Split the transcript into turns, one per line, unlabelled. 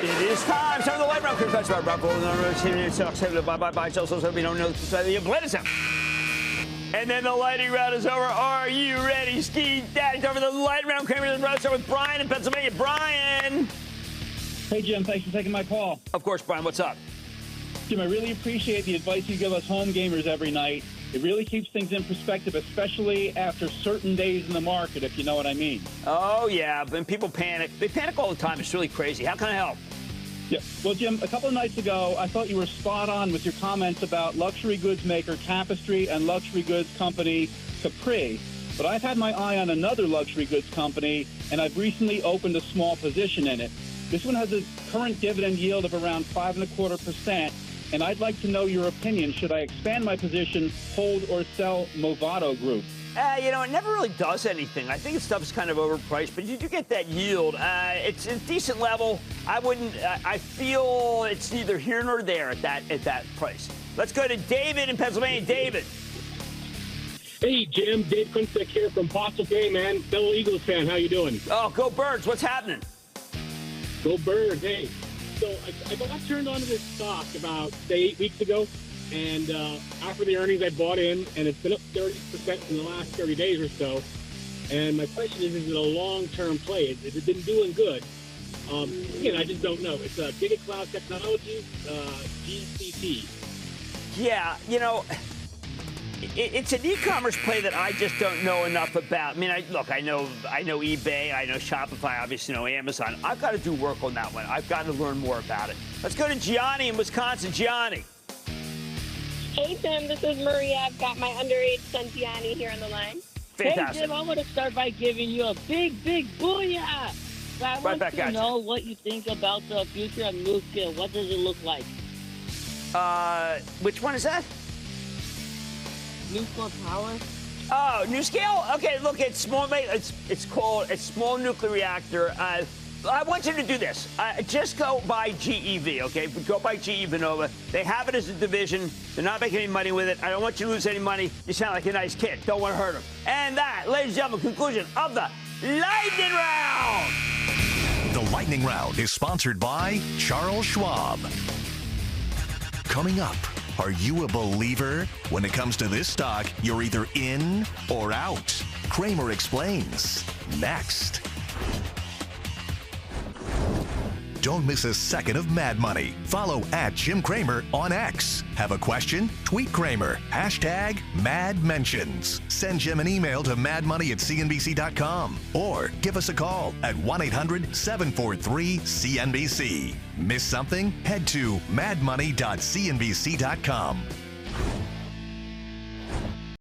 It is time. Time for the light round. Quick touch about Rob Gold. Bye. So we don't know the blend out. And then the lightning round is over. Are you ready, Ski Daddy? Time for the light round. Cramer's round. Start with Brian in Pennsylvania. Brian.
Hey, Jim. Thanks for taking my call.
Of course, Brian. What's up?
Jim, I really appreciate the advice you give us home gamers every night. It really keeps things in perspective, especially after certain days in the market, if you know what I mean.
Oh, yeah. When people panic, they panic all the time. It's really crazy. How can I help?
Yeah. Well, Jim, a couple of nights ago, I thought you were spot on with your comments about luxury goods maker Tapestry and luxury goods company Capri. But I've had my eye on another luxury goods company, and I've recently opened a small position in it. This one has a current dividend yield of around 5.25%. And I'd like to know your opinion. Should I expand my position, hold or sell Movado Group?
It never really does anything. I think the stuff's kind of overpriced, but you do get that yield. It's a decent level. I feel it's neither here nor there at that price. Let's go to David in Pennsylvania. David.
Hey, Jim. Dave Quincy here from Fossil Bay, man. Fellow Eagles fan. How you doing?
Oh, go Birds. What's happening?
Go Birds. Hey. So I got turned on to this stock about, say, 8 weeks ago, and after the earnings, I bought in, and it's been up 30% in the last 30 days or so. And my question is it a long-term play? Has it been doing good? Again, I just don't know. It's Gigacloud Technologies, GCT.
Yeah, it's an e-commerce play that I just don't know enough about. I mean, I know eBay, I know Shopify, obviously know Amazon. I've got to do work on that one. I've got to learn more about it. Let's go to Gianni in Wisconsin. Gianni.
Hey, Tim, this is Maria. I've got my underage son, Gianni, here on the line.
Fantastic.
Hey, Jim, I want to start by giving you a big booyah. So I want to know what you think about the future of Nuscale. What does it look like?
Which one is that?
Nuclear power?
Oh, Nuscale? Okay, look, it's small. It's called a small nuclear reactor. I want you to do this. Just go buy GEV, okay? Go buy GE Vernova. They have it as a division. They're not making any money with it. I don't want you to lose any money. You sound like a nice kid. Don't want to hurt them. And that, ladies and gentlemen, conclusion of the Lightning Round.
The Lightning Round is sponsored by Charles Schwab. Coming up, are you a believer? When it comes to this stock, you're either in or out. Cramer explains. Next. Don't miss a second of Mad Money. Follow @Jim Cramer on X. Have a question? Tweet Cramer. #MadMentions. Send Jim an email to madmoney@cnbc.com or give us a call at 1-800-743-CNBC. Miss something? Head to madmoney.cnbc.com.